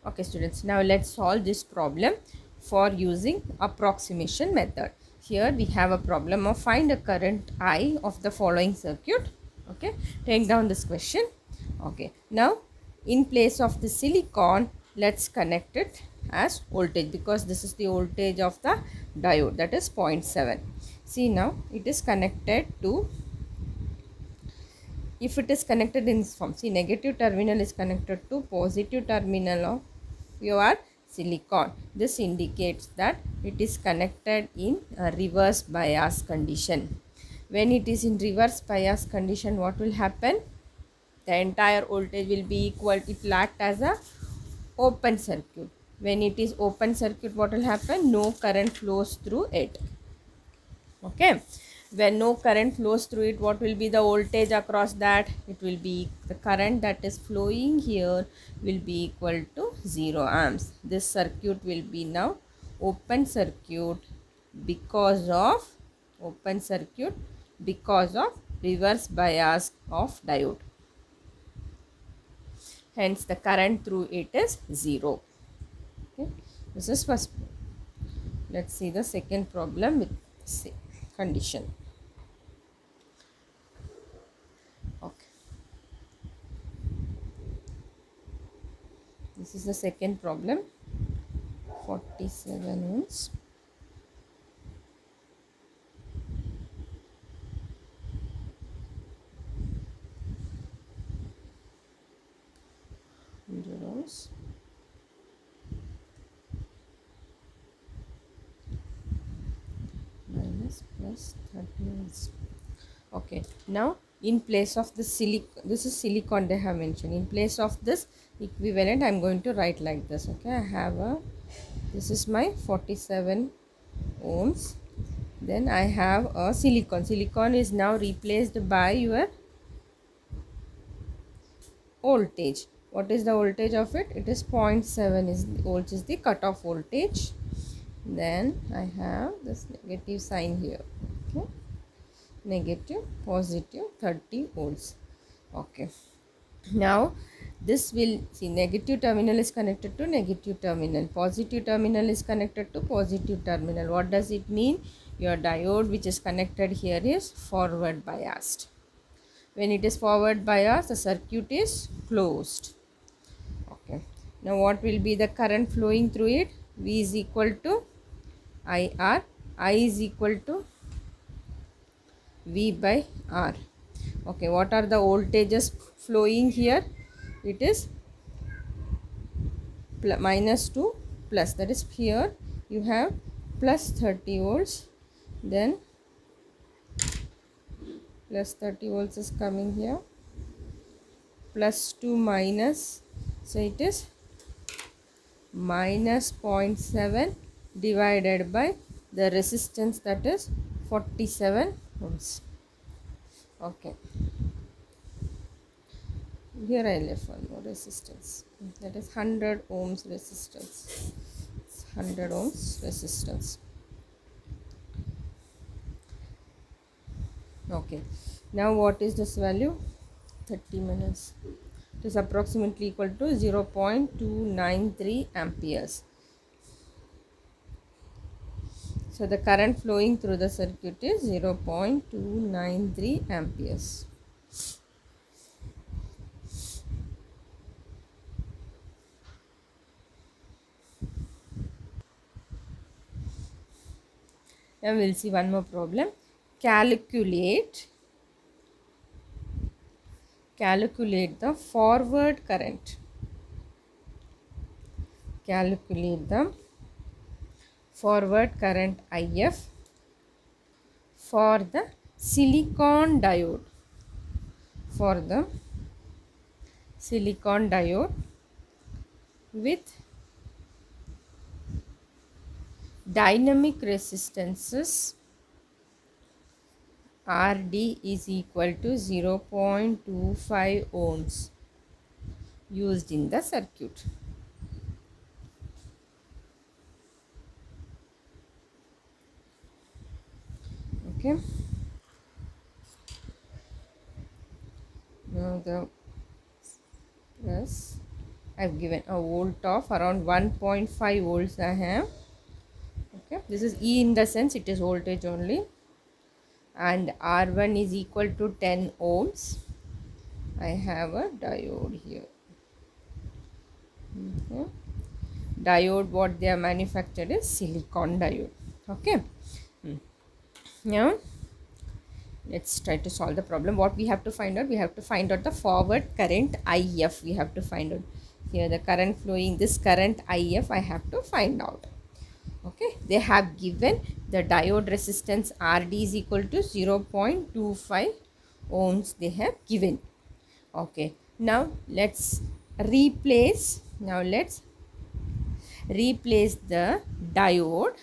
Okay students, now let's solve this problem for using approximation method. Here we have a problem of find a current I of the following circuit. Okay, take down this question. Okay, now in place of the silicon, let's connect it as voltage, because this is the voltage of the diode, that is 0.7. See, now it is connected to, if it is connected in this form, see, negative terminal is connected to positive terminal of your silicon. This indicates that it is connected in a reverse bias condition. When it is in reverse bias condition, what will happen? The entire voltage will be equal. It will act as a open circuit. When it is open circuit, what will happen? No current flows through it. Okay, when no current flows through it, what will be the voltage across that? It will be the current that is flowing here will be equal to 0 amps. This circuit will be now open circuit because of reverse bias of diode. Hence the current through it is 0. Okay, this is first. Let's see the second problem with same condition. Okay, this is the second problem. 47 ohms. Ohms. Minus plus 30 ohms. Okay, now in place of the silicon, this is silicon they have mentioned. In place of this equivalent, I am going to write like this. Okay, I have a, this is my 47 ohms. Then I have a silicon. Silicon is now replaced by your voltage. What is the voltage of it? It is 0.7 is volts is the cutoff voltage. Then I have this negative sign here. Okay, negative, positive 30 volts. Okay, now this will see, negative terminal is connected to negative terminal, positive terminal is connected to positive terminal. What does it mean? Your diode which is connected here is forward biased. When it is forward biased, the circuit is closed. Okay, now what will be the current flowing through it? V is equal to IR. I is equal to V by R. Okay, what are the voltages flowing here? It is minus to plus, that is here you have plus 30 volts, then plus 30 volts is coming here, plus to minus, so it is minus 0.7 divided by the resistance, that is 47 ohms. Okay, here I left one more resistance, that is 100 ohms resistance. It's 100 ohms resistance. Okay, now what is this value? 30 minutes. It is approximately equal to 0.293 amperes. So the current flowing through the circuit is 0.293 amperes. Now we will see one more problem. Calculate the forward current. Calculate the forward current IF for the silicon diode. For the silicon diode with dynamic resistances RD is equal to 0.25 ohms used in the circuit. Okay, now the plus I've given a volt of around 1.5 volts I have. Okay, this is E in the sense it is voltage only, and R1 is equal to 10 ohms. I have a diode here. Okay. Diode, what they are manufactured is silicon diode. Okay. Now let's try to solve the problem. What we have to find out? We have to find out the forward current IF. We have to find out here the current flowing, this current IF I have to find out. Okay, they have given the diode resistance RD is equal to 0.25 ohms they have given. Okay, now let's replace the diode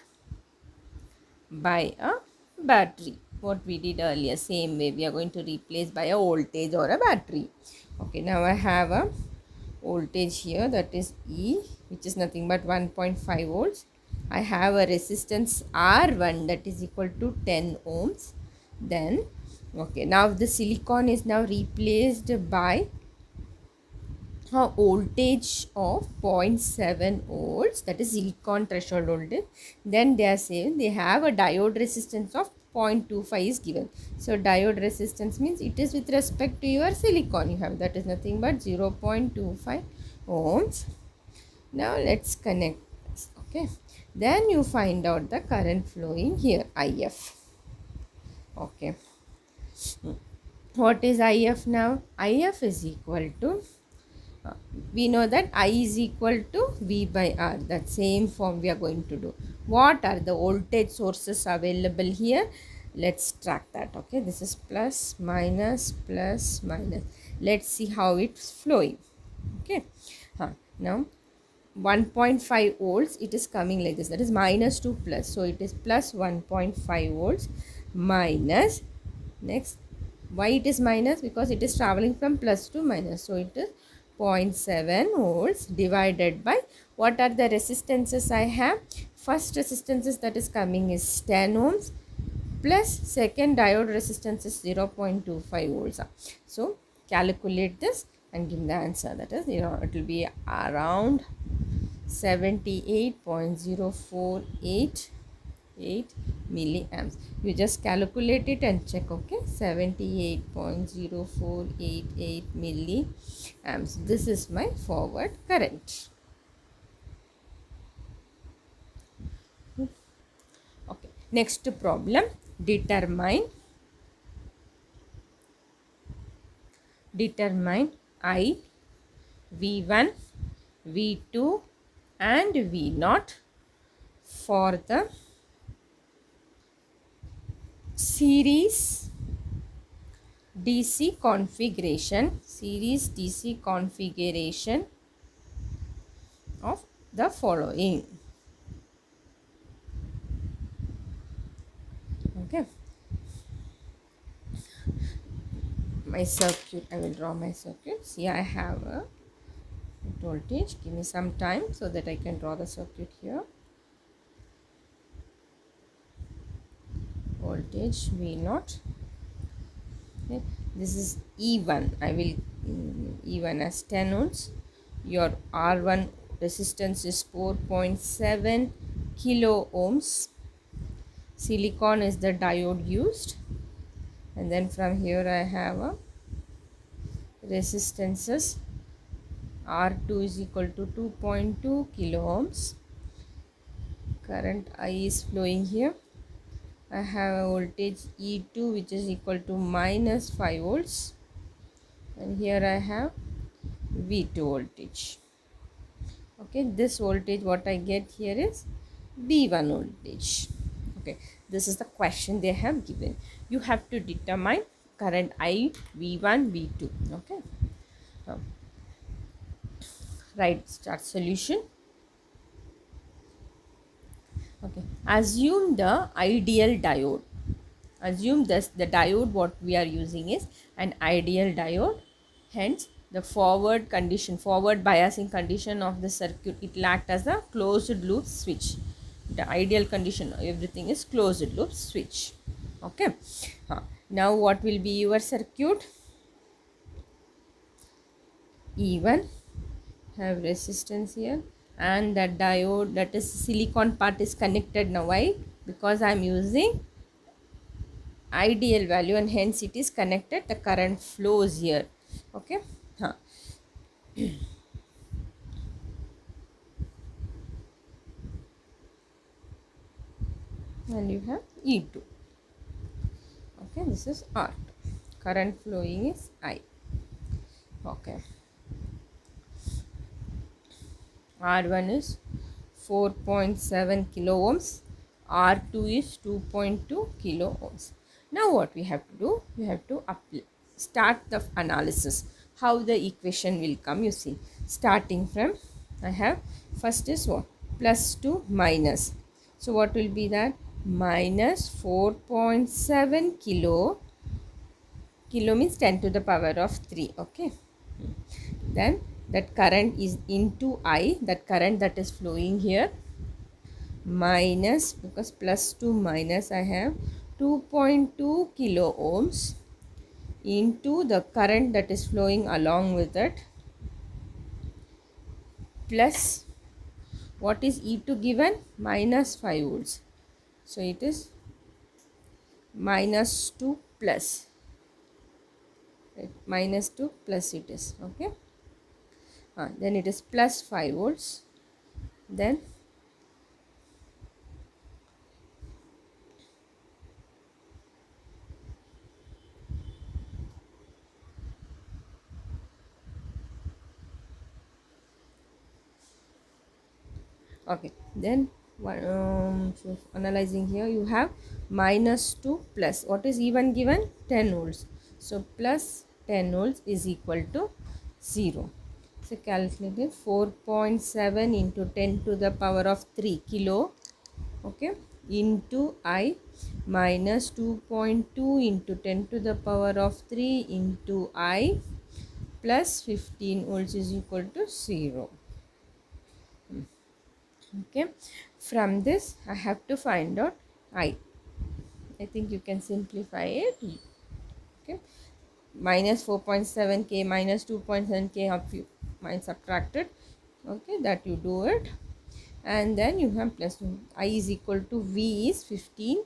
by a battery. What we did earlier, same way we are going to replace by a voltage or a battery. Okay, now I have a voltage here, that is E, which is nothing but 1.5 volts. I have a resistance R1 that is equal to 10 ohms. Then okay, now the silicon is now replaced by a voltage of 0.7 volts, that is silicon threshold voltage. Then they are saying they have a diode resistance of 0.25 is given. So diode resistance means it is with respect to your silicon you have, that is nothing but 0.25 ohms. Now let's connect this. Okay, then you find out the current flowing here, IF. Okay, what is IF now? IF is equal to we know that I is equal to V by R. That same form we are going to do. What are the voltage sources available here? Let's track that. Okay, this is plus, minus, plus, minus. Let's see how it's flowing. Okay, now 1.5 volts, it is coming like this, that is minus to plus. So it is plus 1.5 volts minus, next, why it is minus? Because it is traveling from plus to minus. So it is 0.7 volts divided by, what are the resistances I have? First resistances that is coming is 10 ohms plus second diode resistance is 0.25 volts. So calculate this and give the answer, that is, it will be around 78.0488 milliamps. You just calculate it and check. Okay, 78.0488 milliamps. This is my forward current. Okay, next problem, determine I, V1, V2 and V0 for the series DC configuration of the following. Okay, my circuit, I will draw my circuit. See, I have a voltage. Give me some time so that I can draw the circuit here. Voltage V0. Okay, this is E1. I will E1 as 10 ohms. Your R1 resistance is 4.7 kilo ohms. Silicon is the diode used, and then from here I have a resistances. R2 is equal to 2.2 kilo ohms. Current I is flowing here. I have a voltage E2 which is equal to minus 5 volts, and here I have V2 voltage. Okay, this voltage what I get here is V1 voltage. Okay, this is the question they have given. You have to determine current I, V1, V2. Okay, right, start solution. Okay, assume the ideal diode. Assume this, the diode what we are using is an ideal diode. Hence, the forward biasing condition of the circuit, it will act as a closed loop switch. The ideal condition, everything is closed loop switch. Okay. Now, what will be your circuit? E1 have resistance here, and that diode, that is silicon part, is connected now. Why? Because I am using ideal value and hence it is connected, the current flows here. Okay. Huh. And you have E2. Okay, this is R2. Current flowing is I. Okay. R1 is 4.7 kilo ohms, R2 is 2.2 kilo ohms. Now what we have to do, we have to start the analysis, how the equation will come. You see, starting from, I have first is what, plus to minus. So what will be that? Minus 4.7 kilo means 10 to the power of 3. Okay, then that current is into I, that current that is flowing here, minus, because plus to minus I have 2.2 kilo ohms into the current that is flowing along with it, plus what is E2 given? Minus 5 volts. So it is minus 2 plus, right? Minus 2 plus it is. Okay. Then it is plus 5 volts. Then okay, then so analyzing here, you have minus 2 plus, what is even given? 10 volts. So plus 10 volts is equal to 0. So calculated 4.7 into 10 to the power of 3 kilo, okay, into I, minus 2.2 into 10 to the power of 3 into I, plus 15 volts is equal to 0. Okay, from this I have to find out I think you can simplify it. Okay, minus 4.7k minus 2.7k have you mind subtracted. Okay, that you do it, and then you have plus I is equal to V is 15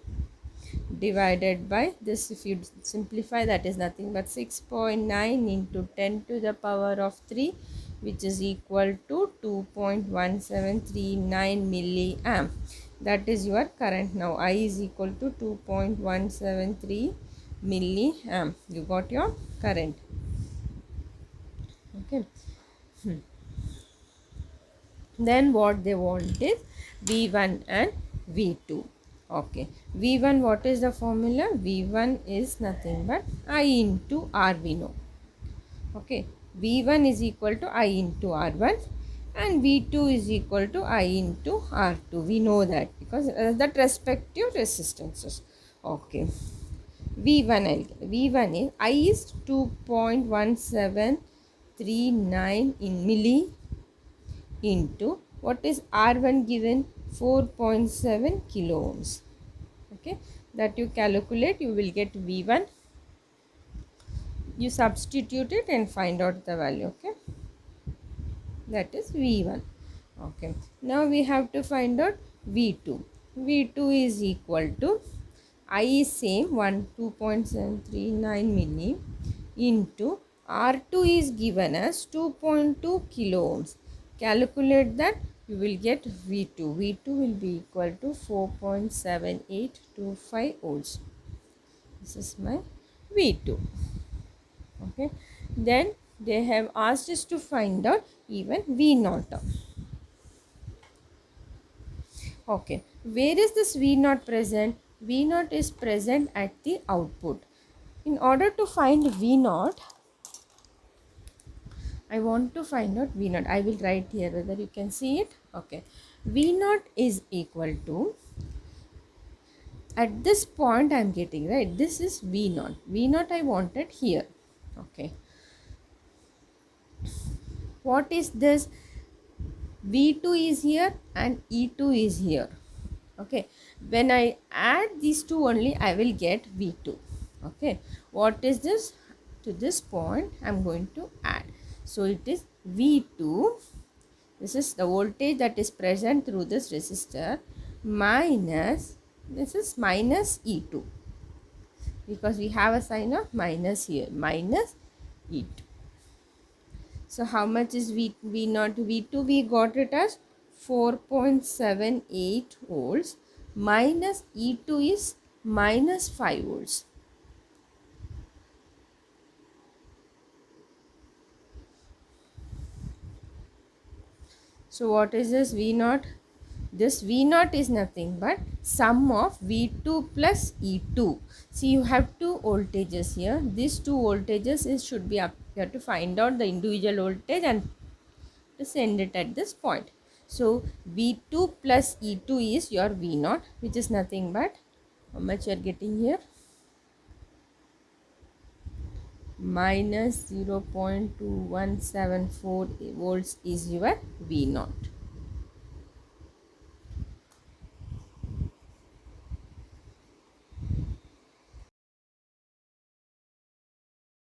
divided by this. If you simplify, that is nothing but 6.9 into 10 to the power of 3, which is equal to 2.1739 milliamp. That is your current. Now I is equal to 2.173 milliamp. You got your current. Okay. Then what they want is V1 and V2. Okay, V1, what is the formula? V1 is nothing but I into R, we know. Okay, V1 is equal to I into R1 and V2 is equal to I into R2. We know that because that respective resistances. Okay, V1 is I is 2.1739 in milli into what is R1 given? 4.7 kilo ohms. Okay, that you calculate, you will get V1. You substitute it and find out the value. Okay, that is V1. Okay, now we have to find out V2. V2 is equal to I is same 2.739 milli into R2 is given as 2.2 kilo ohms. Calculate that, you will get V2. V2 will be equal to 4.7825 volts. This is my V2. Okay, then they have asked us to find out even V0. Okay, where is this V0 present? V0 is present at the output. In order to find V0, I want to find out V0. I will write here whether you can see it. Okay, V0 is equal to, at this point I am getting, right, this is V0. V0 I wanted here. Okay, what is this? V2 is here and E2 is here. Okay, when I add these two only, I will get V2. Okay, what is this? To this point I am going to add. So it is V2 This is the voltage that is present through this resistor minus, this is minus E2, because we have a sign of minus here, minus E2. So how much is V0? V2 we got it as 4.78 volts minus E2 is minus 5 volts. So what is this V0? This V0 is nothing but sum of V2 plus E2. See, you have two voltages here. These two voltages should be up. You have to find out the individual voltage and to send it at this point. So V2 plus E2 is your V0, which is nothing but how much you are getting here? Minus 0.2174 volts is your V0.